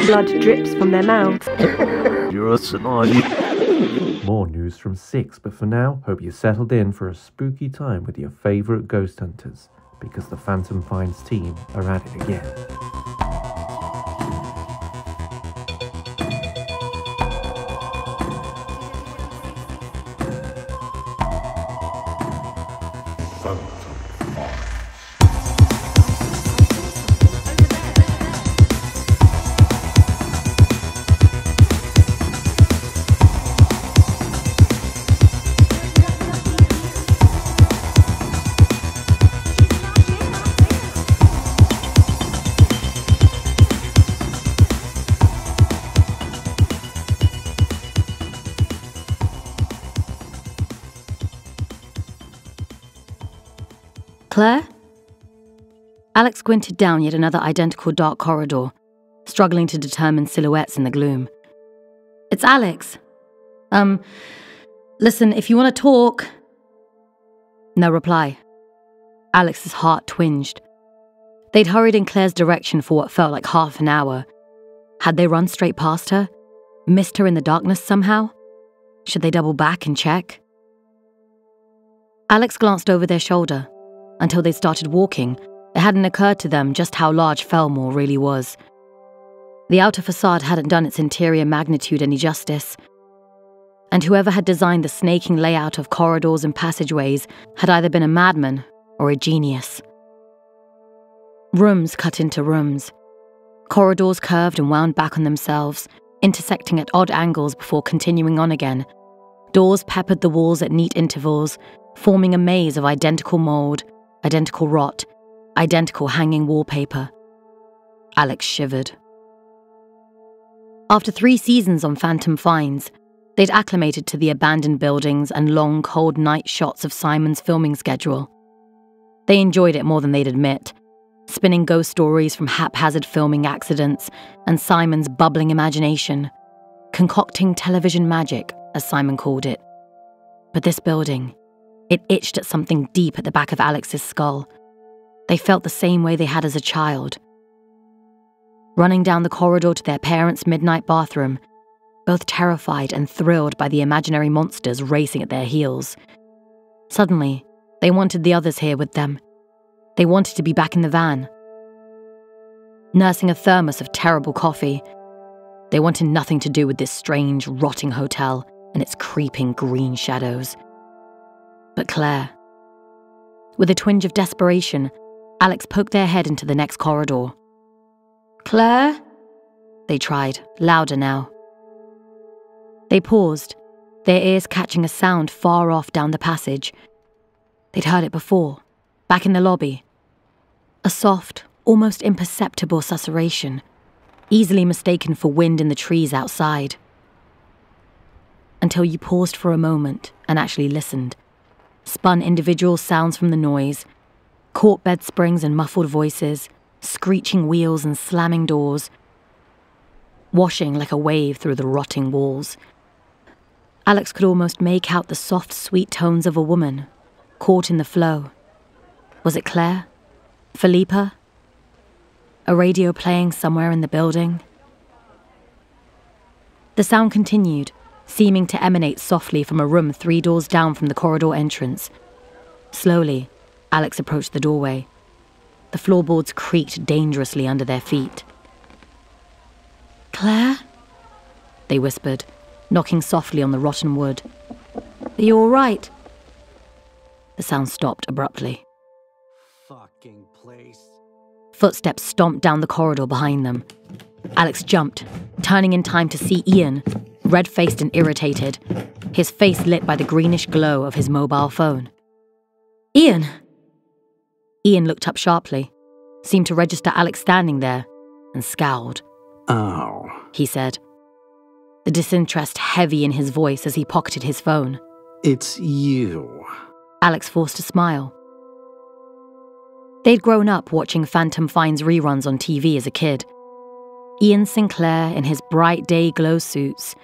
Blood drips from their mouths. You're a tonight. More news from 6, but for now, hope you settled in for a spooky time with your favourite ghost hunters, because the Phantom Finds team are at it again. Claire? Alex squinted down yet another identical dark corridor, struggling to determine silhouettes in the gloom. It's Alex. Listen, if you want to talk... No reply. Alex's heart twinged. They'd hurried in Claire's direction for what felt like half an hour. Had they run straight past her? Missed her in the darkness somehow? Should they double back and check? Alex glanced over their shoulder. Until they started walking, it hadn't occurred to them just how large Felmore really was. The outer facade hadn't done its interior magnitude any justice. And whoever had designed the snaking layout of corridors and passageways had either been a madman or a genius. Rooms cut into rooms. Corridors curved and wound back on themselves, intersecting at odd angles before continuing on again. Doors peppered the walls at neat intervals, forming a maze of identical mold, identical rot, identical hanging wallpaper. Alex shivered. After 3 seasons on Phantom Finds, they'd acclimated to the abandoned buildings and long, cold night shots of Simon's filming schedule. They enjoyed it more than they'd admit, spinning ghost stories from haphazard filming accidents and Simon's bubbling imagination, concocting television magic, as Simon called it. But this building, it itched at something deep at the back of Alex's skull. They felt the same way they had as a child. Running down the corridor to their parents' midnight bathroom, both terrified and thrilled by the imaginary monsters racing at their heels. Suddenly, they wanted the others here with them. They wanted to be back in the van. Nursing a thermos of terrible coffee, they wanted nothing to do with this strange, rotting hotel and its creeping green shadows. But Claire. With a twinge of desperation, Alex poked their head into the next corridor. Claire? They tried, louder now. They paused, their ears catching a sound far off down the passage. They'd heard it before, back in the lobby. A soft, almost imperceptible susurration, easily mistaken for wind in the trees outside. Until you paused for a moment and actually listened. Spun individual sounds from the noise, caught bed springs and muffled voices, screeching wheels and slamming doors, washing like a wave through the rotting walls. Alex could almost make out the soft, sweet tones of a woman, caught in the flow. Was it Claire? Philippa? A radio playing somewhere in the building? The sound continued, seeming to emanate softly from a room 3 doors down from the corridor entrance. Slowly, Alex approached the doorway. The floorboards creaked dangerously under their feet. Claire? They whispered, knocking softly on the rotten wood. Are you all right? The sound stopped abruptly. Fucking place. Footsteps stomped down the corridor behind them. Alex jumped, turning in time to see Ian, red-faced and irritated, his face lit by the greenish glow of his mobile phone. Ian! Ian looked up sharply, seemed to register Alex standing there, and scowled. Oh, He said, the disinterest heavy in his voice as he pocketed his phone. it's you. Alex forced a smile. They'd grown up watching Phantom Finds reruns on TV as a kid. Ian Sinclair in his bright day glow suits,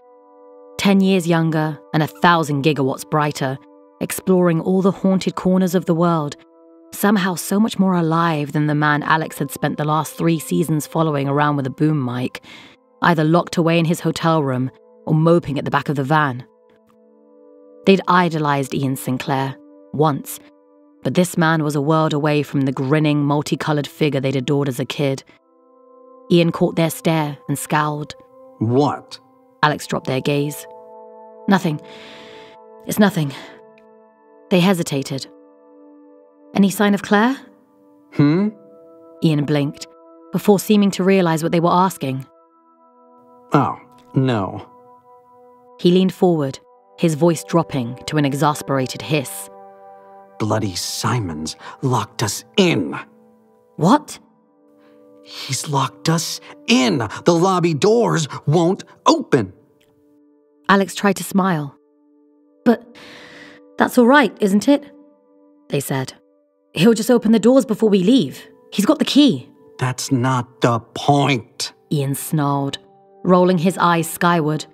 10 years younger and 1,000 gigawatts brighter, exploring all the haunted corners of the world, somehow so much more alive than the man Alex had spent the last 3 seasons following around with a boom mic, either locked away in his hotel room or moping at the back of the van. They'd idolized Ian Sinclair, once, but this man was a world away from the grinning, multicolored figure they'd adored as a kid. Ian caught their stare and scowled. What? Alex dropped their gaze. Nothing. It's nothing. They hesitated. Any sign of Claire? Ian blinked, before seeming to realize what they were asking. Oh, no. He leaned forward, his voice dropping to an exasperated hiss. Bloody Simons locked us in. What? He's locked us in. The lobby doors won't open. Alex tried to smile. But that's all right, isn't it? They said. He'll just open the doors before we leave. He's got the key. That's not the point. Ian snarled, rolling his eyes skyward.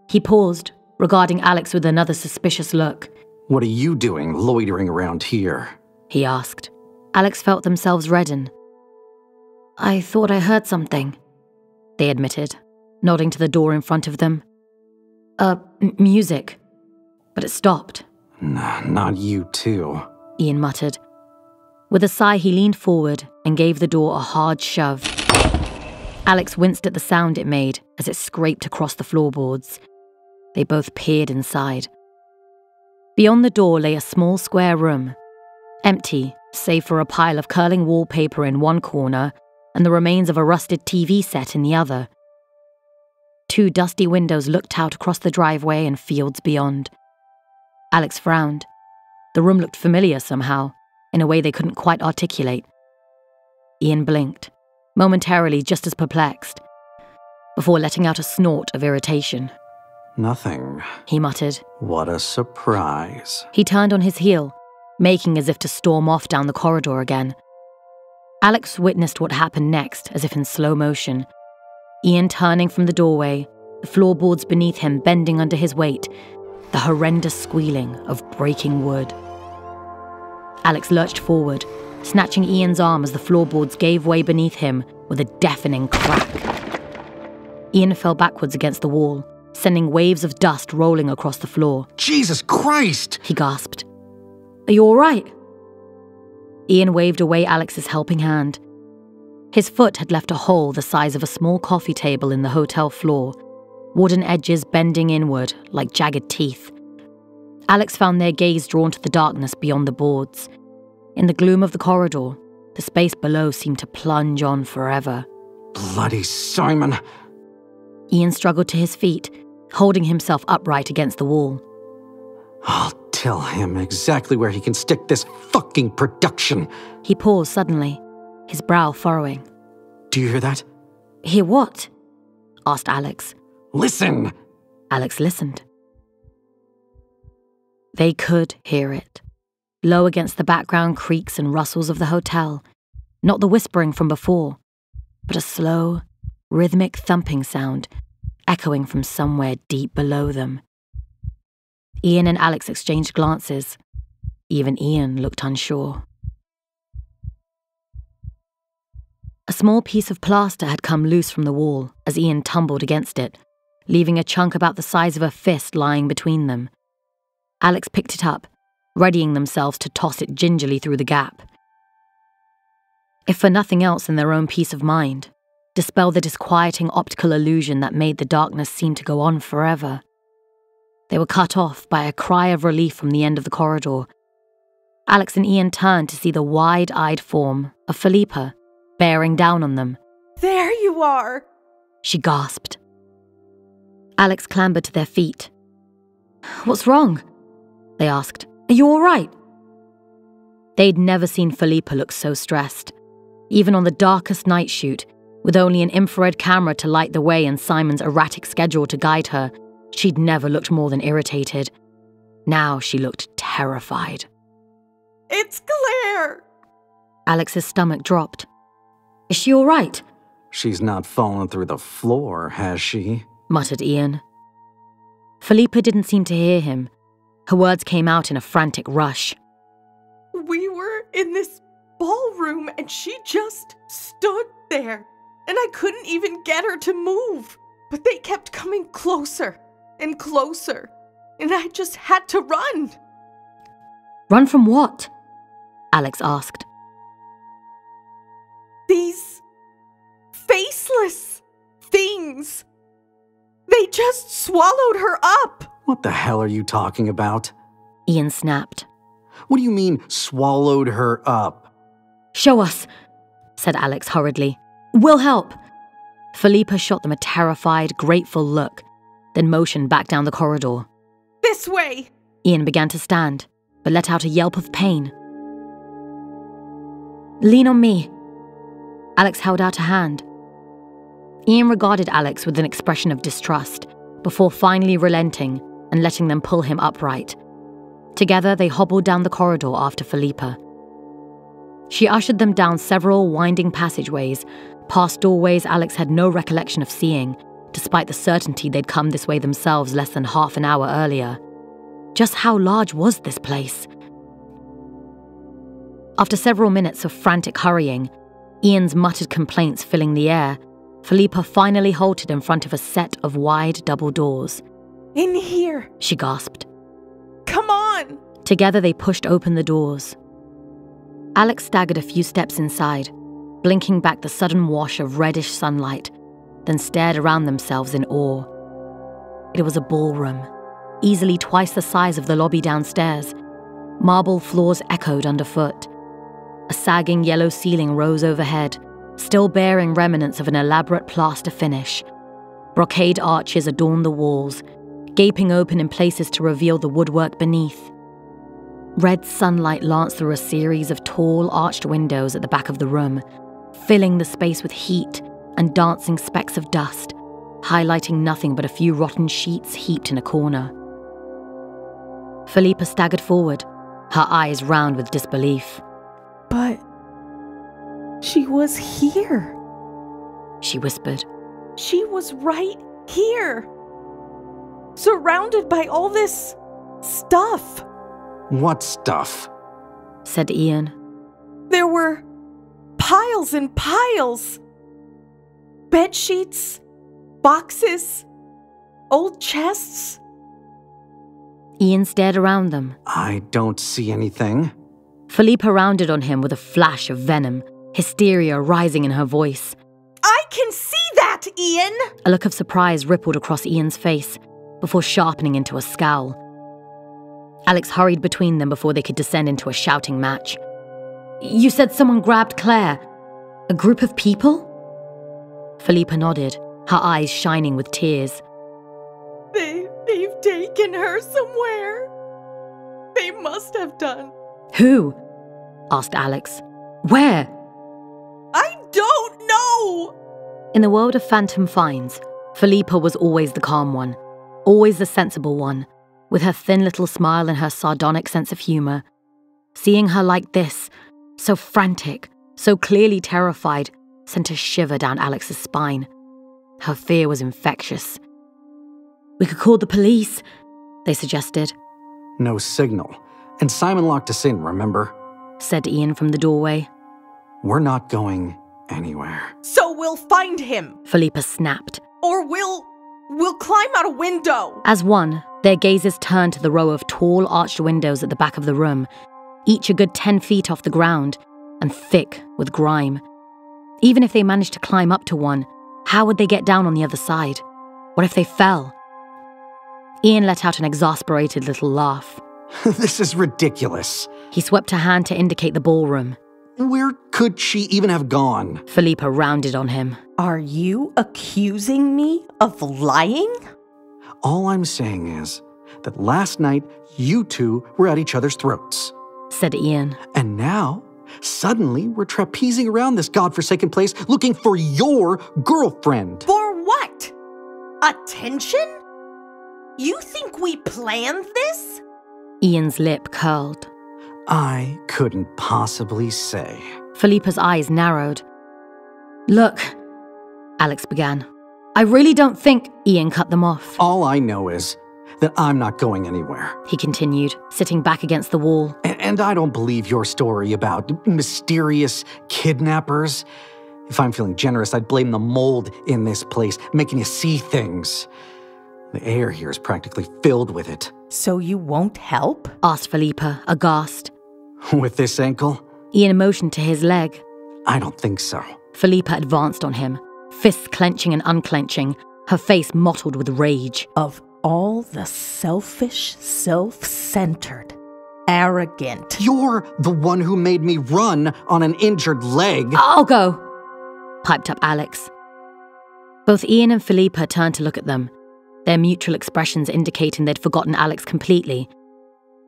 He paused, regarding Alex with another suspicious look. What are you doing loitering around here? He asked. Alex felt themselves redden. I thought I heard something, they admitted, nodding to the door in front of them. Music. But it stopped. Nah, not you too. Ian muttered. With a sigh, he leaned forward and gave the door a hard shove. Alex winced at the sound it made as it scraped across the floorboards. They both peered inside. Beyond the door lay a small square room, empty save for a pile of curling wallpaper in one corner and the remains of a rusted TV set in the other. 2 dusty windows looked out across the driveway and fields beyond. Alex frowned. The room looked familiar somehow, in a way they couldn't quite articulate. Ian blinked, momentarily just as perplexed, before letting out a snort of irritation. Nothing, he muttered. What a surprise. He turned on his heel, making as if to storm off down the corridor again. Alex witnessed what happened next, as if in slow motion. Ian turning from the doorway, the floorboards beneath him bending under his weight, the horrendous squealing of breaking wood. Alex lurched forward, snatching Ian's arm as the floorboards gave way beneath him with a deafening crack. Ian fell backwards against the wall, sending waves of dust rolling across the floor. Jesus Christ! He gasped. Are you all right? Ian waved away Alex's helping hand. His foot had left a hole the size of a small coffee table in the hotel floor, wooden edges bending inward like jagged teeth. Alex found their gaze drawn to the darkness beyond the boards. In the gloom of the corridor, the space below seemed to plunge on forever. Bloody Simon! Ian struggled to his feet, holding himself upright against the wall. I'll tell him exactly where he can stick this fucking production. He paused suddenly, his brow furrowing. Do you hear that? Hear what? Asked Alex. Listen! Alex listened. They could hear it, low against the background creaks and rustles of the hotel. Not the whispering from before, but a slow, rhythmic thumping sound echoing from somewhere deep below them. Ian and Alex exchanged glances. Even Ian looked unsure. A small piece of plaster had come loose from the wall as Ian tumbled against it, leaving a chunk about the size of a fist lying between them. Alex picked it up, readying themselves to toss it gingerly through the gap. If for nothing else than their own peace of mind, dispel the disquieting optical illusion that made the darkness seem to go on forever. They were cut off by a cry of relief from the end of the corridor. Alex and Ian turned to see the wide-eyed form of Philippa bearing down on them. There you are! She gasped. Alex clambered to their feet. What's wrong? They asked. Are you all right? They'd never seen Philippa look so stressed. Even on the darkest night shoot, with only an infrared camera to light the way and Simon's erratic schedule to guide her, she'd never looked more than irritated. Now she looked terrified. It's Claire! Alex's stomach dropped. Is she all right? She's not fallen through the floor, has she? Muttered Ian. Philippa didn't seem to hear him. Her words came out in a frantic rush. We were in this ballroom and she just stood there. And I couldn't even get her to move. But they kept coming closer and closer. And I just had to run. Run from what? Alex asked. These faceless things. They just swallowed her up. What the hell are you talking about? Ian snapped. What do you mean, swallowed her up? Show us, said Alex hurriedly. We'll help. Philippa shot them a terrified, grateful look, then motioned back down the corridor. This way. Ian began to stand, but let out a yelp of pain. Lean on me. Alex held out a hand. Ian regarded Alex with an expression of distrust, before finally relenting and letting them pull him upright. Together, they hobbled down the corridor after Philippa. She ushered them down several winding passageways, past doorways Alex had no recollection of seeing, despite the certainty they'd come this way themselves less than half an hour earlier. Just how large was this place? After several minutes of frantic hurrying, Ian's muttered complaints filling the air, Philippa finally halted in front of a set of wide double doors. In here. She gasped. Come on. Together they pushed open the doors. Alex staggered a few steps inside, blinking back the sudden wash of reddish sunlight, then stared around themselves in awe. It was a ballroom, easily twice the size of the lobby downstairs. Marble floors echoed underfoot. A sagging yellow ceiling rose overhead, still bearing remnants of an elaborate plaster finish. Brocade arches adorned the walls, gaping open in places to reveal the woodwork beneath. Red sunlight lanced through a series of tall, arched windows at the back of the room, filling the space with heat and dancing specks of dust, highlighting nothing but a few rotten sheets heaped in a corner. Philippa staggered forward, her eyes round with disbelief. But she was here. She whispered. She was right here. Surrounded by all this stuff. What stuff? Said Ian. There were piles and piles. Bed sheets, boxes, old chests. Ian stared around them. I don't see anything. Philippa rounded on him with a flash of venom, hysteria rising in her voice. I can see that, Ian! A look of surprise rippled across Ian's face, before sharpening into a scowl. Alex hurried between them before they could descend into a shouting match. You said someone grabbed Claire. A group of people? Philippa nodded, her eyes shining with tears. They've taken her somewhere. They must have done. Who? Asked Alex. Where? I don't know! In the world of phantom finds, Philippa was always the calm one, always the sensible one, with her thin little smile and her sardonic sense of humor. Seeing her like this, so frantic, so clearly terrified, sent a shiver down Alex's spine. Her fear was infectious. We could call the police, they suggested. No signal. And Simon locked us in, remember? Said Ian from the doorway. We're not going anywhere. So we'll find him. Philippa snapped. Or we'll climb out a window. As one, their gazes turned to the row of tall arched windows at the back of the room, each a good 10 feet off the ground, and thick with grime. Even if they managed to climb up to one, how would they get down on the other side? What if they fell? Ian let out an exasperated little laugh. This is ridiculous. He swept a hand to indicate the ballroom. Where could she even have gone? Philippa rounded on him. Are you accusing me of lying? All I'm saying is that last night you two were at each other's throats. Said Ian. And now, suddenly we're trapezing around this godforsaken place looking for your girlfriend. For what? Attention? You think we planned this? Ian's lip curled. I couldn't possibly say. Philippa's eyes narrowed. Look, Alex began. I really don't think... Ian cut them off. All I know is that I'm not going anywhere. He continued, sitting back against the wall. And I don't believe your story about mysterious kidnappers. If I'm feeling generous, I'd blame the mold in this place, making you see things. The air here is practically filled with it. So you won't help? Asked Philippa, aghast. With this ankle? Ian motioned to his leg. I don't think so. Philippa advanced on him, fists clenching and unclenching, her face mottled with rage. Of all the selfish, self-centered, arrogant... You're the one who made me run on an injured leg. I'll go, piped up Alex. Both Ian and Philippa turned to look at them, their mutual expressions indicating they'd forgotten Alex completely.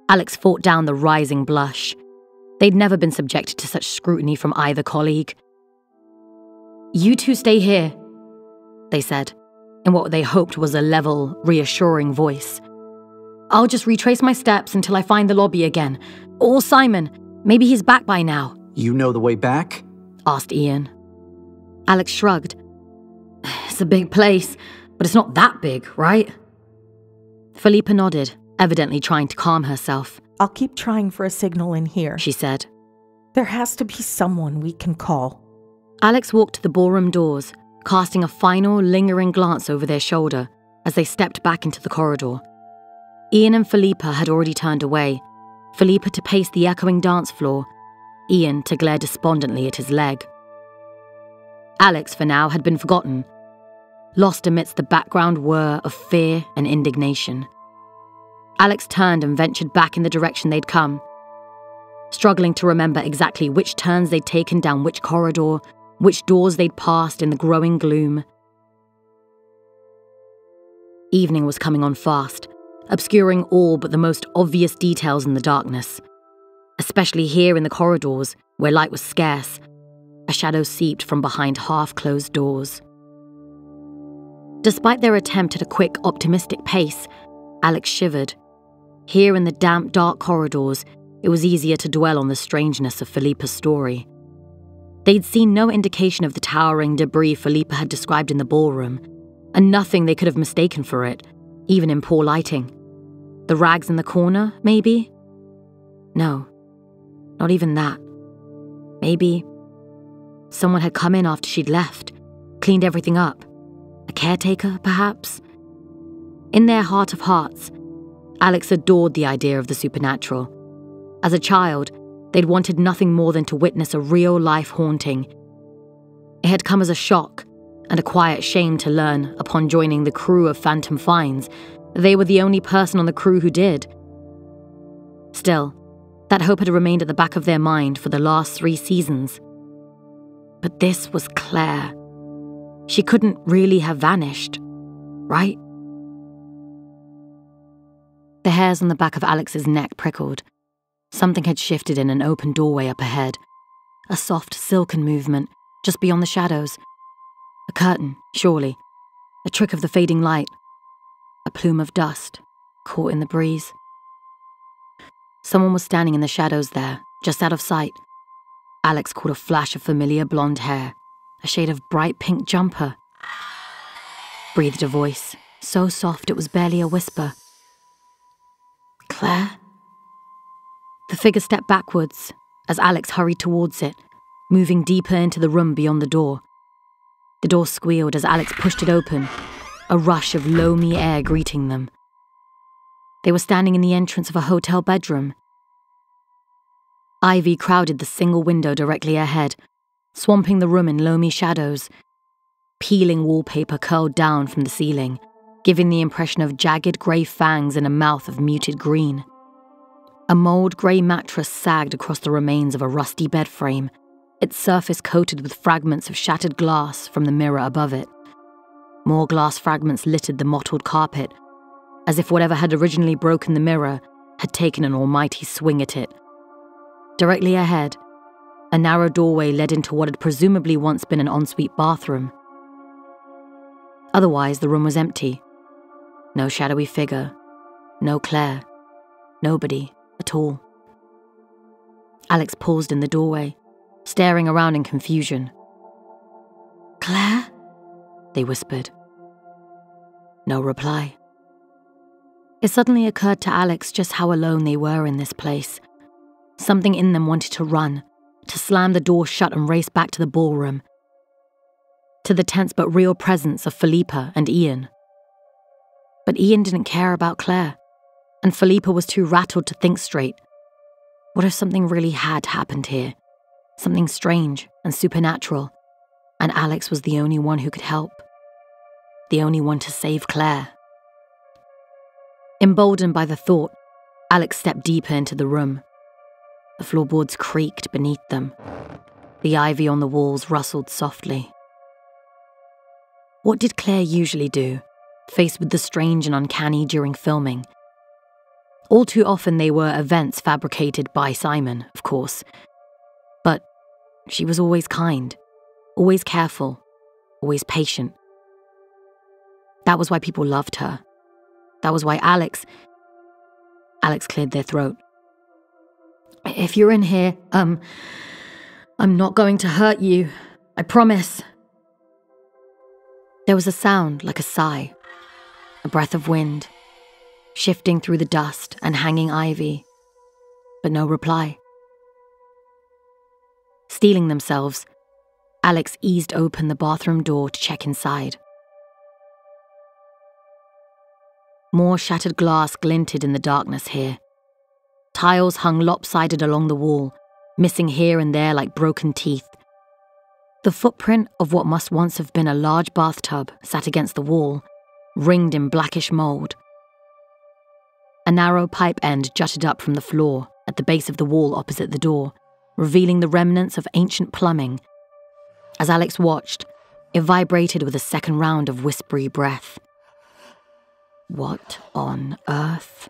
Alex fought down the rising blush. They'd never been subjected to such scrutiny from either colleague. "You two stay here," they said, in what they hoped was a level, reassuring voice. "I'll just retrace my steps until I find the lobby again. Or Simon. Maybe he's back by now." You know the way back? Asked Ian. Alex shrugged. "It's a big place, but it's not that big, right?" Philippa nodded, evidently trying to calm herself. I'll keep trying for a signal in here, She said. There has to be someone we can call. Alex walked to the ballroom doors, casting a final, lingering glance over their shoulder as they stepped back into the corridor. Ian and Philippa had already turned away, Philippa to pace the echoing dance floor, Ian to glare despondently at his leg. Alex, for now, had been forgotten, lost amidst the background whir of fear and indignation. Alex turned and ventured back in the direction they'd come, struggling to remember exactly which turns they'd taken down which corridor, which doors they'd passed in the growing gloom. Evening was coming on fast, obscuring all but the most obvious details in the darkness. Especially here in the corridors, where light was scarce, a shadow seeped from behind half-closed doors. Despite their attempt at a quick, optimistic pace, Alex shivered. Here in the damp, dark corridors, it was easier to dwell on the strangeness of Philippa's story. They'd seen no indication of the towering debris Philippa had described in the ballroom, and nothing they could have mistaken for it, even in poor lighting. The rags in the corner, maybe? No, not even that. Maybe someone had come in after she'd left, cleaned everything up. A caretaker, perhaps? In their heart of hearts, Alex adored the idea of the supernatural. As a child, they'd wanted nothing more than to witness a real-life haunting. It had come as a shock and a quiet shame to learn, upon joining the crew of Phantom Finds, that they were the only person on the crew who did. Still, that hope had remained at the back of their mind for the last 3 seasons. But this was Claire. She couldn't really have vanished, right? The hairs on the back of Alex's neck prickled. Something had shifted in an open doorway up ahead. A soft, silken movement, just beyond the shadows. A curtain, surely. A trick of the fading light. A plume of dust, caught in the breeze. Someone was standing in the shadows there, just out of sight. Alex caught a flash of familiar blonde hair, a shade of bright pink jumper. Breathed a voice, so soft it was barely a whisper. Claire? The figure stepped backwards as Alex hurried towards it, moving deeper into the room beyond the door. The door squealed as Alex pushed it open, a rush of loamy air greeting them. They were standing in the entrance of a hotel bedroom. Ivy crowded the single window directly ahead, swamping the room in loamy shadows. Peeling wallpaper curled down from the ceiling, giving the impression of jagged grey fangs in a mouth of muted green. A mould grey mattress sagged across the remains of a rusty bed frame, its surface coated with fragments of shattered glass from the mirror above it. More glass fragments littered the mottled carpet, as if whatever had originally broken the mirror had taken an almighty swing at it. Directly ahead, a narrow doorway led into what had presumably once been an ensuite bathroom. Otherwise, the room was empty. No shadowy figure, no Claire, nobody at all. Alex paused in the doorway, staring around in confusion. Claire? They whispered. No reply. It suddenly occurred to Alex just how alone they were in this place. Something in them wanted to run, to slam the door shut and race back to the ballroom, to the tense but real presence of Philippa and Ian. But Ian didn't care about Claire, and Philippa was too rattled to think straight. What if something really had happened here? Something strange and supernatural, and Alex was the only one who could help. The only one to save Claire. Emboldened by the thought, Alex stepped deeper into the room. The floorboards creaked beneath them. The ivy on the walls rustled softly. What did Claire usually do, faced with the strange and uncanny during filming? All too often they were events fabricated by Simon, of course. But she was always kind, always careful, always patient. That was why people loved her. That was why Alex cleared their throat. If you're in here, I'm not going to hurt you. I promise. There was a sound like a sigh, a breath of wind, shifting through the dust and hanging ivy, but no reply. Steeling themselves, Alex eased open the bathroom door to check inside. More shattered glass glinted in the darkness here. Tiles hung lopsided along the wall, missing here and there like broken teeth. The footprint of what must once have been a large bathtub sat against the wall, ringed in blackish mold. A narrow pipe end jutted up from the floor at the base of the wall opposite the door, revealing the remnants of ancient plumbing. As Alex watched, it vibrated with a second round of whispery breath. What on earth?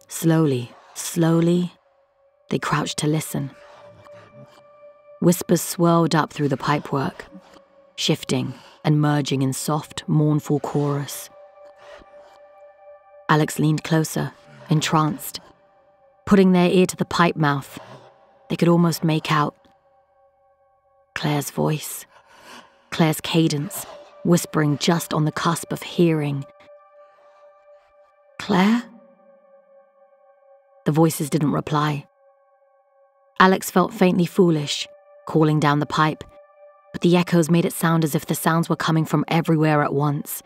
Slowly, they crouched to listen. Whispers swirled up through the pipework, shifting and merging in soft, mournful chorus. Alex leaned closer, entranced. Putting their ear to the pipe mouth, they could almost make out Claire's voice, Claire's cadence, whispering just on the cusp of hearing. Claire? The voices didn't reply. Alex felt faintly foolish, calling down the pipe, but the echoes made it sound as if the sounds were coming from everywhere at once.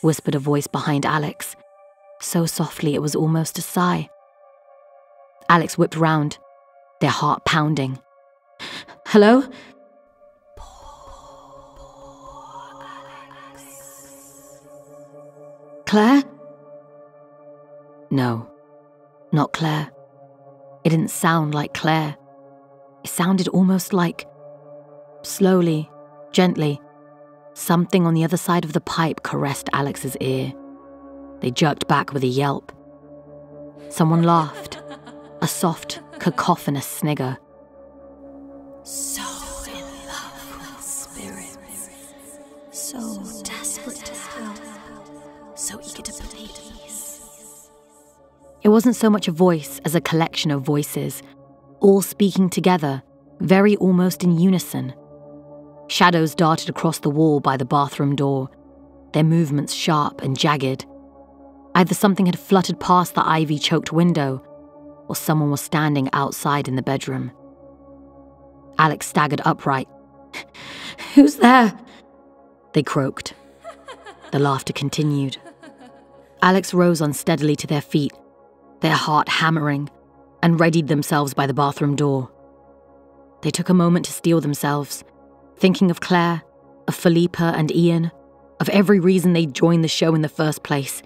Whispered a voice behind Alex, so softly it was almost a sigh. Alex whipped round, their heart pounding. Hello? Claire? No, not Claire. It didn't sound like Claire. It sounded almost like, slowly, gently, something on the other side of the pipe caressed Alex's ear. They jerked back with a yelp. Someone laughed, a soft, cacophonous snigger. So in love with spirits, so desperate to help, so eager to please. It wasn't so much a voice as a collection of voices, all speaking together, very almost in unison. Shadows darted across the wall by the bathroom door, their movements sharp and jagged. Either something had fluttered past the ivy-choked window, or someone was standing outside in the bedroom. Alex staggered upright. Who's there? They croaked. The laughter continued. Alex rose unsteadily to their feet, their heart hammering, and readied themselves by the bathroom door. They took a moment to steel themselves, thinking of Claire, of Philippa and Ian, of every reason they'd joined the show in the first place,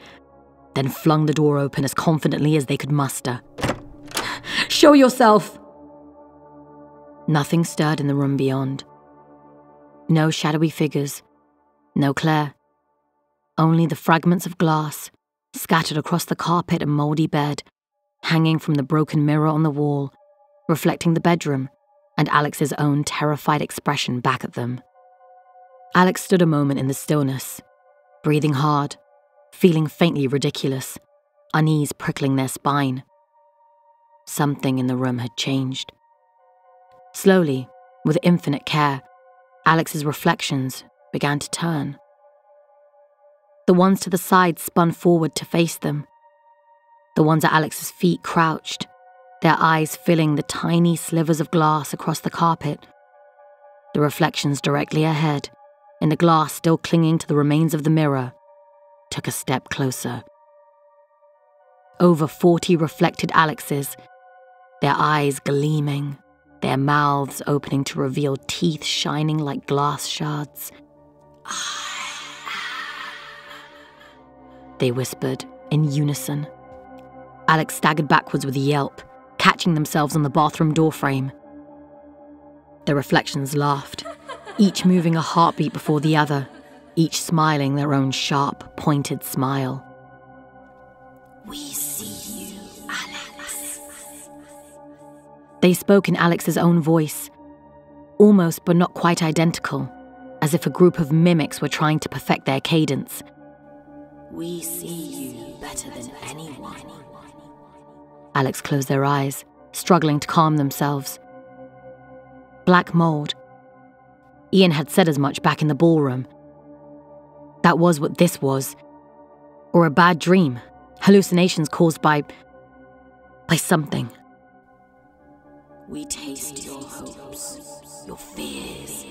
then flung the door open as confidently as they could muster. Show yourself! Nothing stirred in the room beyond. No shadowy figures, no Claire. Only the fragments of glass, scattered across the carpet and mouldy bed, hanging from the broken mirror on the wall, reflecting the bedroom and Alex's own terrified expression back at them. Alex stood a moment in the stillness, breathing hard, feeling faintly ridiculous, unease prickling their spine. Something in the room had changed. Slowly, with infinite care, Alex's reflections began to turn. The ones to the side spun forward to face them. The ones at Alex's feet crouched, their eyes filling the tiny slivers of glass across the carpet. The reflections directly ahead, in the glass still clinging to the remains of the mirror, took a step closer. Over 40 reflected Alexes, their eyes gleaming, their mouths opening to reveal teeth shining like glass shards. They whispered in unison. Alex staggered backwards with a yelp, catching themselves on the bathroom doorframe. The reflections laughed, each moving a heartbeat before the other, each smiling their own sharp, pointed smile. We see you, Alex. They spoke in Alex's own voice, almost but not quite identical, as if a group of mimics were trying to perfect their cadence. We see you better than anyone. Alex closed their eyes, struggling to calm themselves. Black mold. Ian had said as much back in the ballroom. That was what this was. Or a bad dream. Hallucinations caused by something. We taste your hopes, your fears.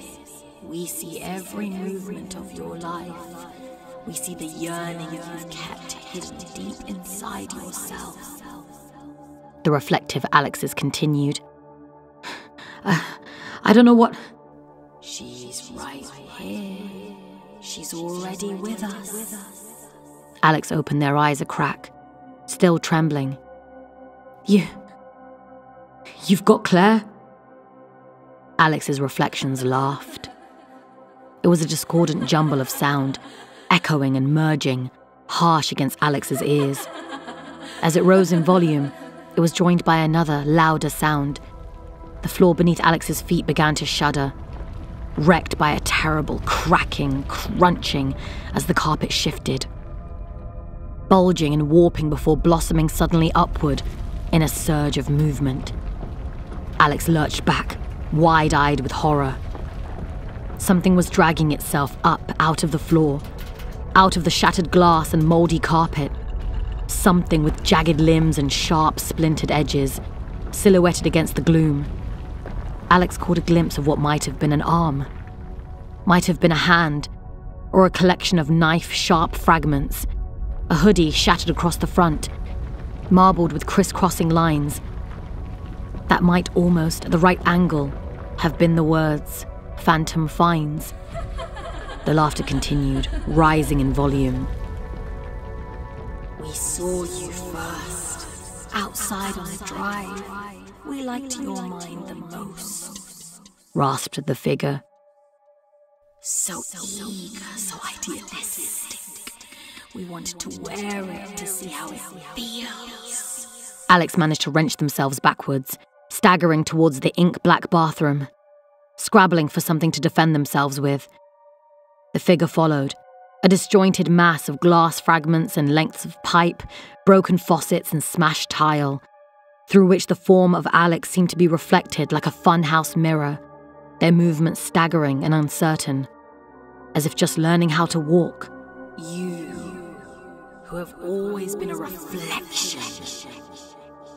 We see every movement of your life. We see the yearning you've kept hidden deep inside yourself. The reflective Alexes continued. I don't know what... She's right here. She's already with us. Alex opened their eyes a crack, still trembling. You've got Claire? Alex's reflections laughed. It was a discordant jumble of sound, echoing and merging, harsh against Alex's ears. As it rose in volume, it was joined by another, louder sound. The floor beneath Alex's feet began to shudder, wrecked by a terrible cracking, crunching as the carpet shifted, bulging and warping before blossoming suddenly upward in a surge of movement. Alex lurched back, wide-eyed with horror. Something was dragging itself up out of the floor, out of the shattered glass and mouldy carpet. Something with jagged limbs and sharp, splintered edges, silhouetted against the gloom. Alex caught a glimpse of what might have been an arm, might have been a hand, or a collection of knife-sharp fragments. A hoodie shattered across the front, marbled with crisscrossing lines. That might almost, at the right angle, have been the words, "Phantom Finds." The laughter continued, rising in volume. We saw you first, outside on the drive. We liked your mind the most. Rasped the figure. So eager, so idealistic. We wanted to wear it to see how it feels. Alex managed to wrench themselves backwards, staggering towards the ink-black bathroom, scrabbling for something to defend themselves with. The figure followed, a disjointed mass of glass fragments and lengths of pipe, broken faucets and smashed tile, through which the form of Alex seemed to be reflected like a funhouse mirror, their movements staggering and uncertain, as if just learning how to walk. You, who have always been a reflection.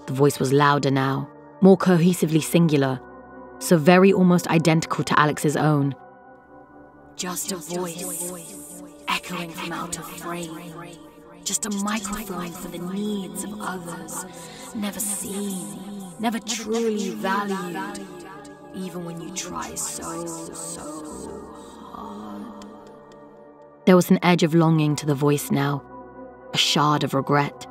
The voice was louder now, more cohesively singular, so very almost identical to Alex's own. Just a voice, echoing from out of frame. Just a microphone for the needs of others. Never seen, never truly valued. Even when you try so hard. There was an edge of longing to the voice now, a shard of regret.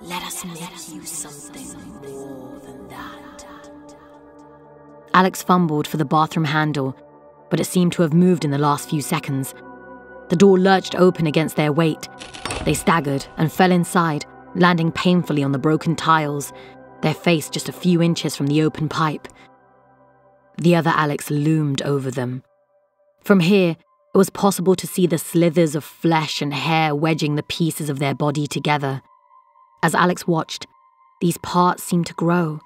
Let us make you something more than that. Alex fumbled for the bathroom handle, but it seemed to have moved in the last few seconds. The door lurched open against their weight. They staggered and fell inside, landing painfully on the broken tiles, their face just a few inches from the open pipe. The other Alex loomed over them. From here, it was possible to see the slithers of flesh and hair wedging the pieces of their body together. As Alex watched, these parts seemed to grow,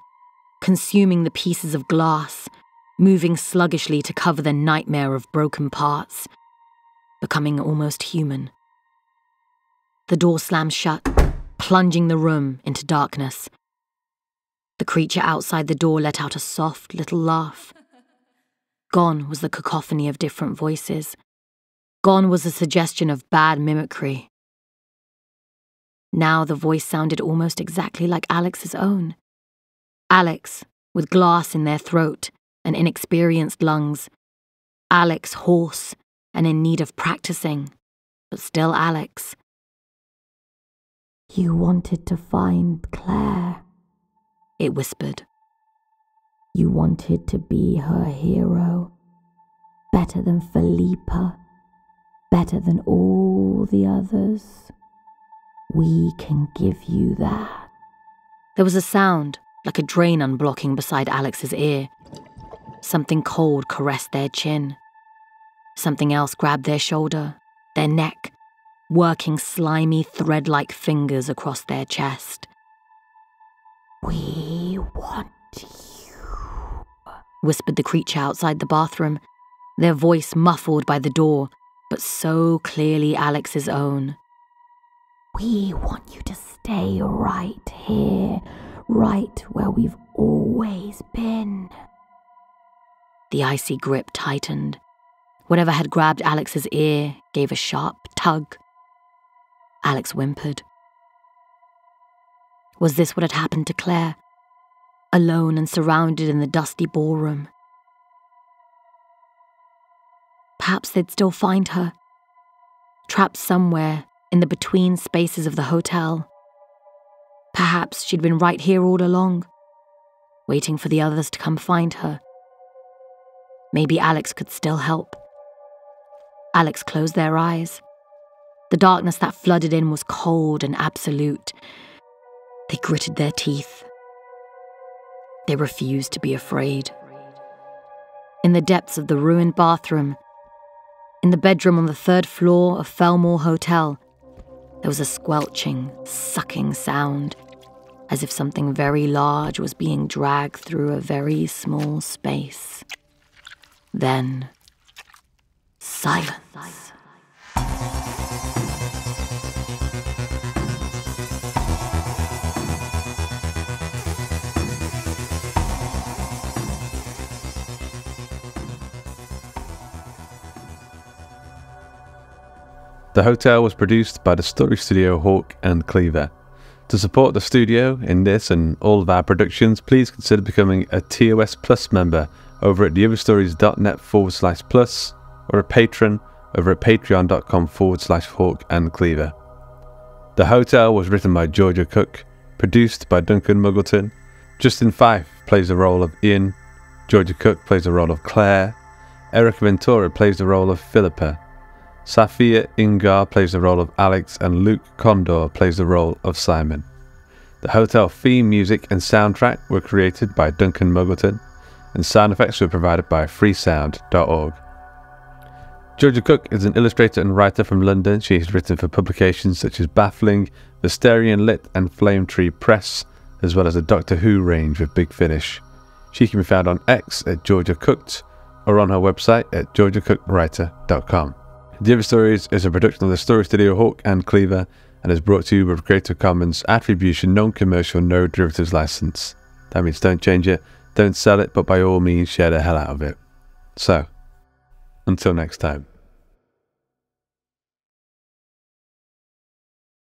consuming the pieces of glass, moving sluggishly to cover the nightmare of broken parts, becoming almost human. The door slammed shut, plunging the room into darkness. The creature outside the door let out a soft little laugh. Gone was the cacophony of different voices. Gone was the suggestion of bad mimicry. Now the voice sounded almost exactly like Alex's own. Alex, with glass in their throat and inexperienced lungs. Alex, hoarse and in need of practicing, but still Alex. You wanted to find Claire, it whispered. You wanted to be her hero, better than Philippa, better than all the others. We can give you that. There was a sound, like a drain unblocking beside Alex's ear. Something cold caressed their chin. Something else grabbed their shoulder, their neck, working slimy thread-like fingers across their chest. We want you, whispered the creature outside the bathroom, their voice muffled by the door, but so clearly Alex's own. We want you to stay right here, right where we've always been. The icy grip tightened. Whatever had grabbed Alex's ear gave a sharp tug. Alex whimpered. Was this what had happened to Claire? Alone and surrounded in the dusty ballroom. Perhaps they'd still find her, trapped somewhere in the between spaces of the hotel. Perhaps she'd been right here all along, waiting for the others to come find her. Maybe Alex could still help. Alex closed their eyes. The darkness that flooded in was cold and absolute. They gritted their teeth. They refused to be afraid. In the depths of the ruined bathroom, in the bedroom on the 3rd floor of Felmore Hotel, there was a squelching, sucking sound, as if something very large was being dragged through a very small space. Then, silence. The Hotel was produced by the story studio Hawk Cleaver. To support the studio in this and all of our productions, please consider becoming a TOS Plus member over at theotherstories.net/plus or a patron over at patreon.com/Hawk Cleaver. The Hotel was written by Georgia Cook, produced by Duncan Muggleton. Justin Fife plays the role of Ian, Georgia Cook plays the role of Claire, Erica Ventura plays the role of Philippa, Safia Ingar plays the role of Alex, and Luke Condor plays the role of Simon. The Hotel theme music and soundtrack were created by Duncan Muggleton, and sound effects were provided by freesound.org. Georgia Cook is an illustrator and writer from London. She has written for publications such as Baffling, Visterian Lit and Flame Tree Press, as well as the Doctor Who range with Big Finish. She can be found on X at Georgia Cooked or on her website at georgiacookwriter.com. The Other Stories is a production of the story studio Hawk Cleaver and is brought to you with Creative Commons Attribution Non-Commercial No Derivatives License. That means don't change it, don't sell it, but by all means share the hell out of it. So, until next time.